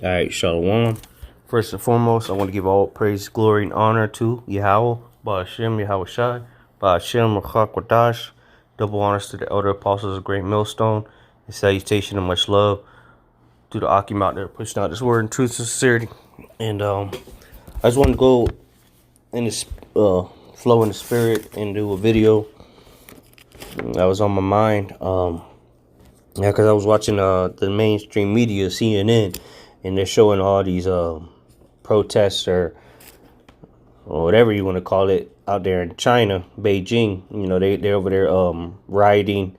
All right, Shalom. First and foremost, I want to give all praise, glory, and honor to Yahweh, Ba'ashem, Yahweh Shai, Ba'ashem, Rachak Wadash. Double honors to the elder apostles of Great Millstone, and salutation and much love to the Akim out there pushing out this word in truth and sincerity. And I just want to go in this flow in the spirit and do a video that was on my mind. Yeah, because I was watching the mainstream media, CNN, and they're showing all these protests or whatever you want to call it out there in China, Beijing. You know, they're over there rioting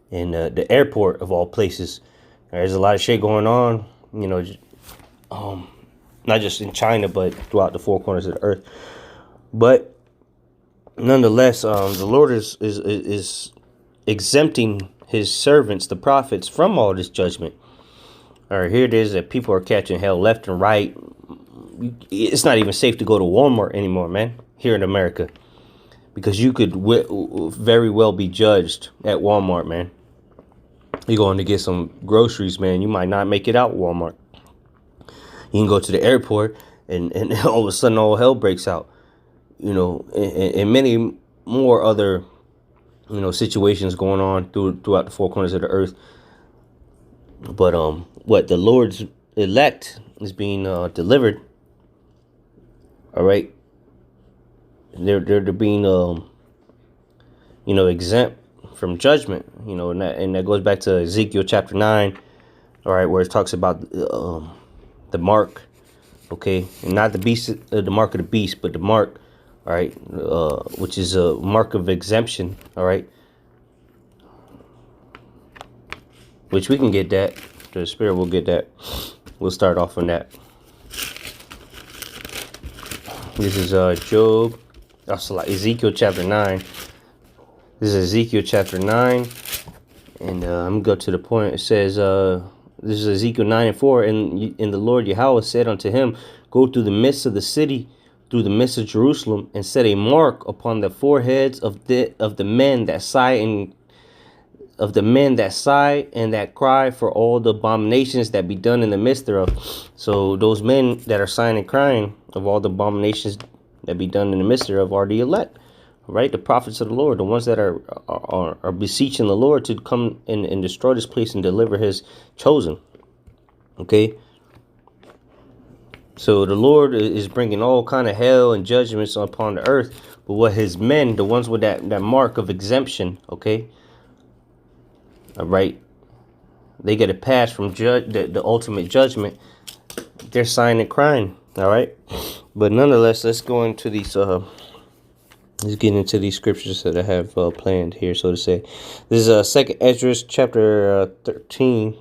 in the airport of all places. There's a lot of shit going on, you know, not just in China, but throughout the four corners of the earth. But nonetheless, the Lord is exempting his servants, the prophets, from all this judgment. All right, here it is that people are catching hell left and right. It's not even safe to go to Walmart anymore, man, here in America, because you could very well be judged at Walmart, man. You're going to get some groceries, man. You might not make it out Walmart. You can go to the airport and all of a sudden all hell breaks out, you know, and many more other, you know, situations going on throughout the four corners of the earth. But what the Lord's elect is being delivered. All right, they're being you know, exempt from judgment. You know, and that goes back to Ezekiel chapter 9. All right, where it talks about the mark. Okay, and not the beast, the mark of the beast, but the mark. All right, which is a mark of exemption. All right, which we can get that. The Spirit will get that. We'll start off on that. This is Job. Also, like Ezekiel chapter 9. This is Ezekiel chapter 9. And I'm going to go to the point. It says, this is Ezekiel 9:4. And the Lord Yahweh said unto him, go through the midst of the city, through the midst of Jerusalem, and set a mark upon the foreheads of the men that sigh and that cry for all the abominations that be done in the midst thereof. So those men that are sighing and crying of all the abominations that be done in the midst thereof are the elect, right? The prophets of the Lord, the ones that are beseeching the Lord to come and destroy this place and deliver his chosen. Okay. So the Lord is bringing all kind of hell and judgments upon the earth. But what his men, the ones with that mark of exemption, okay, all right, they get a pass from the ultimate judgment. They're sighing and crying. All right, but nonetheless, let's go into these. Let's get into these scriptures that I have planned here, so to say. This is Second Ezra chapter 13.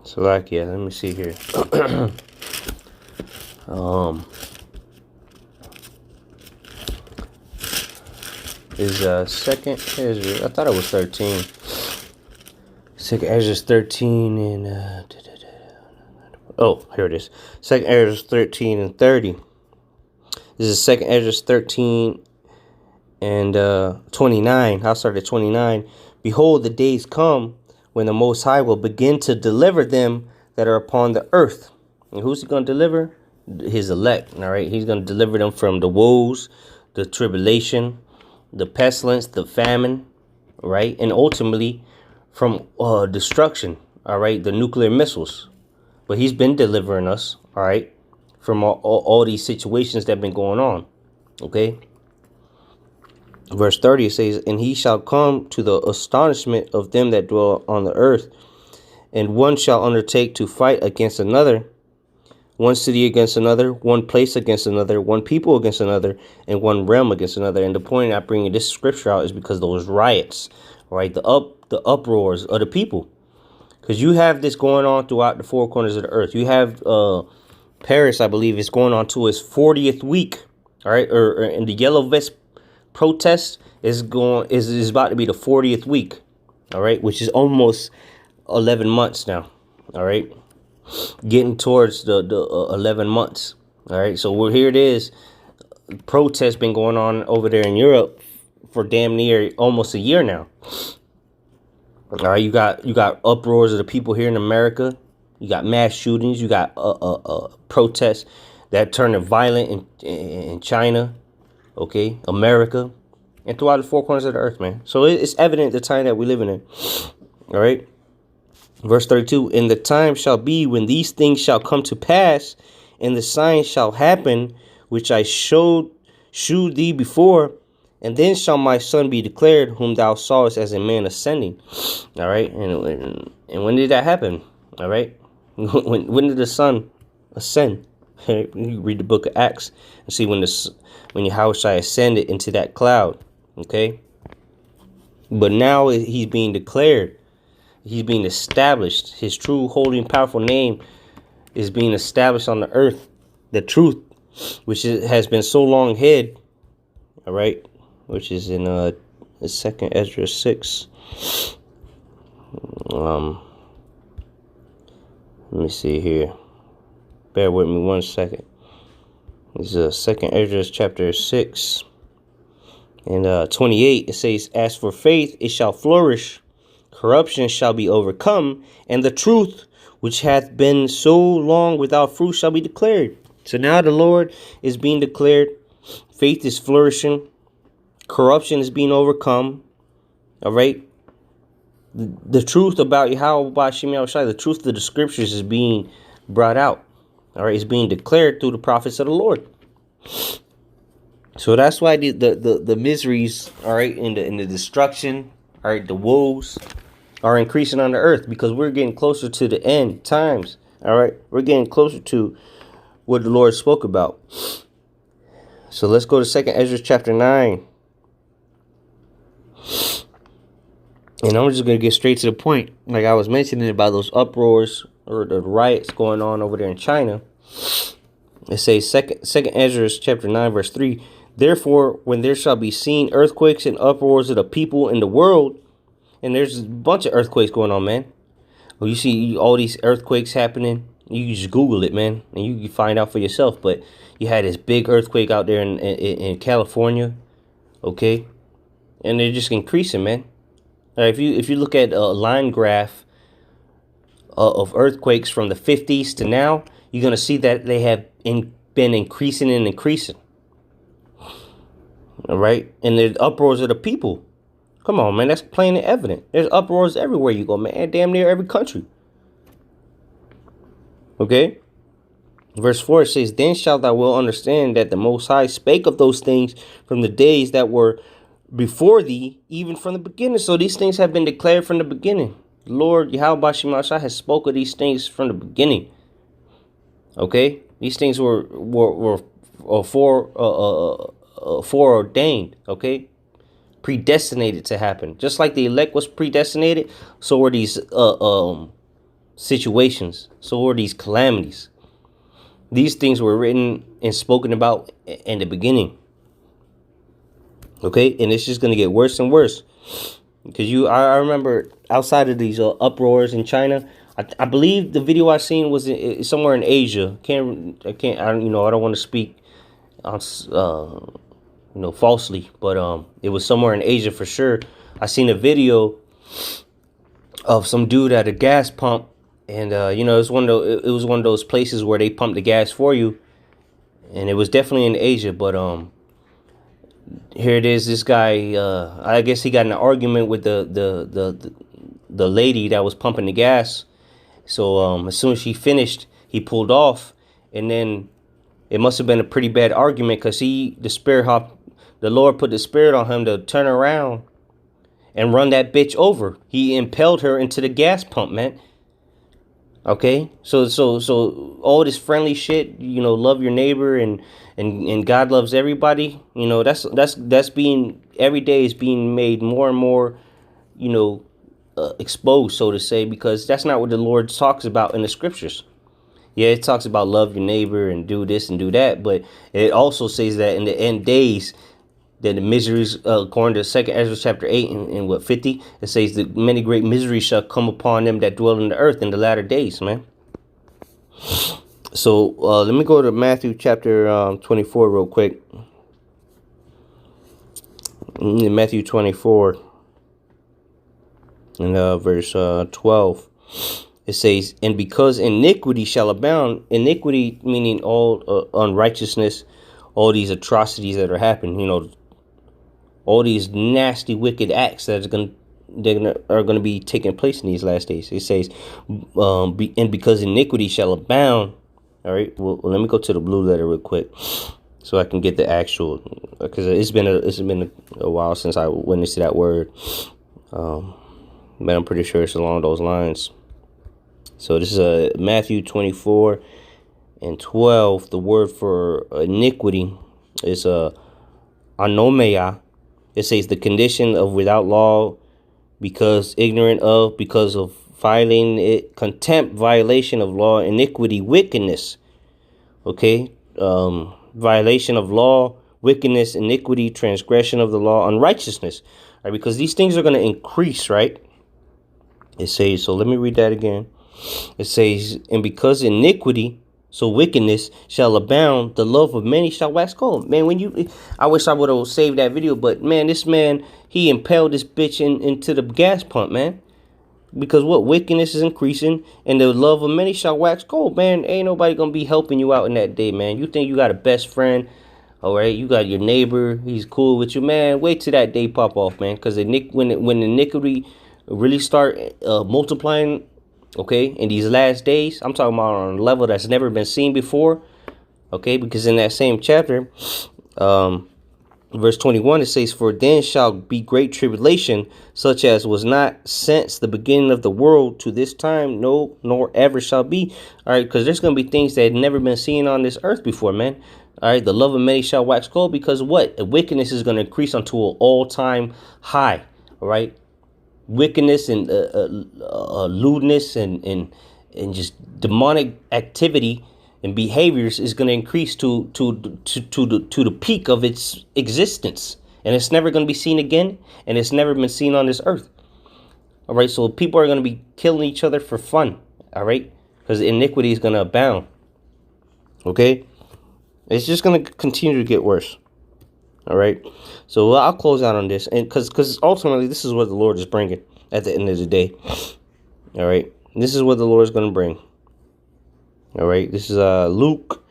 So, like, yeah, let me see here. Is Second Ezra? I thought it was 13. Second Ezra 13 and oh, here it is. Second Ezra 13 and 30. This is Second Ezra 13 and 29. I'll start at 29. Behold, the days come when the Most High will begin to deliver them that are upon the earth. And who's he going to deliver? His elect. All right, he's going to deliver them from the woes, the tribulation, the pestilence, the famine, right? And ultimately from destruction, all right? The nuclear missiles. But he's been delivering us, all right, from all these situations that have been going on, okay? Verse 30, it says, and he shall come to the astonishment of them that dwell on the earth, and one shall undertake to fight against another, one city against another, one place against another, one people against another, and one realm against another. And the point I bring this scripture out is because those riots, right, the uproars of the people. Because you have this going on throughout the four corners of the earth. You have Paris, I believe, is going on to its 40th week, all right, or in the Yellow Vest protest is about to be the 40th week, all right, which is almost 11 months now, all right. Getting towards the 11 months. All right. So here it is. Protests been going on over there in Europe for damn near almost a year now. All right, you got uproars of the people here in America. You got mass shootings. You got protests that turn violent in China. Okay, America, and throughout the four corners of the earth, man. So it's evident the time that we're living in. All right. Verse 32, and the time shall be when these things shall come to pass, and the signs shall happen, which I shewed thee before, and then shall my son be declared, whom thou sawest as a man ascending. All right, and when did that happen? All right, when did the son ascend? You read the book of Acts and see when Yahushua ascended into that cloud. Okay, but now he's being declared. He's being established. His true, holy, and powerful name is being established on the earth. The truth, which has been so long hid, all right, which is in the 2nd Ezra 6. Let me see here. Bear with me 1 second. This is 2nd Ezra chapter 6. And 28, it says, as for faith, it shall flourish. Corruption shall be overcome, and the truth, which hath been so long without fruit, shall be declared. So now the Lord is being declared. Faith is flourishing. Corruption is being overcome. All right. The truth about Yahweh, the truth of the scriptures is being brought out. All right. It's being declared through the prophets of the Lord. So that's why the miseries, all right, in the destruction, all right, the woes are increasing on the earth, because we're getting closer to the end times. All right, we're getting closer to what the Lord spoke about. So let's go to 2nd Ezra chapter 9. And I'm just going to get straight to the point. Like I was mentioning about those uproars or the riots going on over there in China. It says 2nd Ezra chapter 9 verse 3. Therefore, when there shall be seen earthquakes and uproars of the people in the world, and there's a bunch of earthquakes going on, man. Well, you see all these earthquakes happening. You just Google it, man, and you can find out for yourself. But you had this big earthquake out there in California, okay, and they're just increasing, man. If you look at a line graph of earthquakes from the 50s to now, you're gonna see that they have been increasing and increasing. All right, and there's uproars of the people. Come on, man, that's plain and evident. There's uproars everywhere you go, man. Damn near every country. Okay. Verse 4 says, then shalt thou well understand that the Most High spake of those things from the days that were before thee, even from the beginning. So these things have been declared from the beginning. The Lord Yahweh Shemashah has spoken of these things from the beginning. Okay, these things were foreordained. Okay, predestinated to happen. Just like the elect was predestinated, so were these situations. So were these calamities. These things were written and spoken about in the beginning. Okay, and it's just going to get worse and worse. Because I remember outside of these uproars in China, I believe the video I seen was somewhere in Asia. I don't want to speak falsely, but it was somewhere in Asia for sure. I seen a video of some dude at a gas pump, and it was one of those places where they pump the gas for you, and it was definitely in Asia. But here it is. This guy, I guess he got in an argument with the lady that was pumping the gas. So as soon as she finished, he pulled off, and then it must have been a pretty bad argument, because the Lord put the spirit on him to turn around and run that bitch over. He impelled her into the gas pump, man. Okay, so all this friendly shit, love your neighbor and God loves everybody. That's being every day is being made more and more, exposed, so to say, because that's not what the Lord talks about in the scriptures. Yeah, it talks about love your neighbor and do this and do that, but it also says that in the end days, that the miseries, according to 2nd Ezra chapter 8 and 50, it says that many great miseries shall come upon them that dwell in the earth in the latter days, man. So let me go to Matthew chapter 24 real quick. In Matthew 24. In verse 12, it says, and because iniquity shall abound, iniquity meaning all unrighteousness, all these atrocities that are happening, all these nasty, wicked acts that are gonna be taking place in these last days. It says, and because iniquity shall abound. All right. Well, let me go to the blue letter real quick, so I can get the actual, because it's been a while since I witnessed that word. But I'm pretty sure it's along those lines. So this is Matthew 24 and 12. The word for iniquity is anomia. It says the condition of without law, because of violating it, contempt, violation of law, iniquity, wickedness. Okay, violation of law, wickedness, iniquity, transgression of the law, unrighteousness. Right, because these things are going to increase, right? It says, so let me read that again. It says, and because iniquity, so wickedness, shall abound, the love of many shall wax cold. Man, I wish I would have saved that video, but man, this man, he impaled this bitch into the gas pump, man. Because what? Wickedness is increasing, and the love of many shall wax cold. Man, ain't nobody gonna be helping you out in that day, man. You think you got a best friend, all right? You got your neighbor, he's cool with you, man. Wait till that day pop off, man. Because when the iniquity really start multiplying, okay, in these last days, I'm talking about on a level that's never been seen before, okay? Because in that same chapter, verse 21, it says, for then shall be great tribulation, such as was not since the beginning of the world to this time, no, nor ever shall be. All right, because there's going to be things that had never been seen on this earth before, man. All right, the love of many shall wax cold, because what? The wickedness is going to increase unto an all-time high, all right? Wickedness and lewdness and just demonic activity and behaviors is going to increase to the peak of its existence, and it's never going to be seen again, and it's never been seen on this earth. All right, so people are going to be killing each other for fun. All right, because iniquity is going to abound. Okay, it's just going to continue to get worse. All right, so I'll close out on this, and because ultimately this is what the Lord is bringing at the end of the day. All right, this is what the Lord is going to bring. All right, this is Luke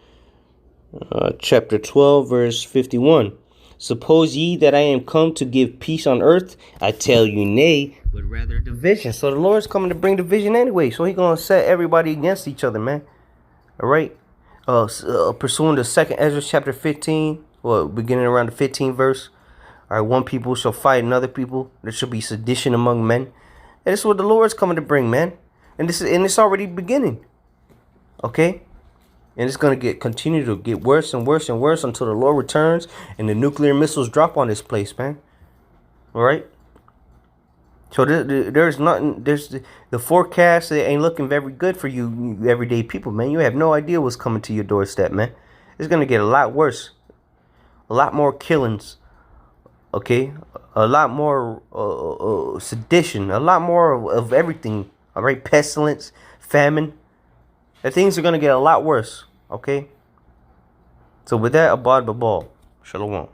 chapter 12, verse 51. Suppose ye that I am come to give peace on earth? I tell you, nay, but rather division. So the Lord's coming to bring division anyway. So he's going to set everybody against each other, man. All right, pursuing the 2nd Ezra chapter 15. Well, beginning around the 15th verse. All right, one people shall fight another people. There shall be sedition among men. And this is what the Lord's coming to bring, man. And it's already beginning. Okay? And it's going to continue to get worse and worse and worse until the Lord returns and the nuclear missiles drop on this place, man. All right? So there's nothing. There's the forecast. It ain't looking very good for you everyday people, man. You have no idea what's coming to your doorstep, man. It's going to get a lot worse. A lot more killings, okay? A lot more sedition, a lot more of everything, all right? Pestilence, famine. And things are going to get a lot worse, okay? So with that, abad babal. Shalom.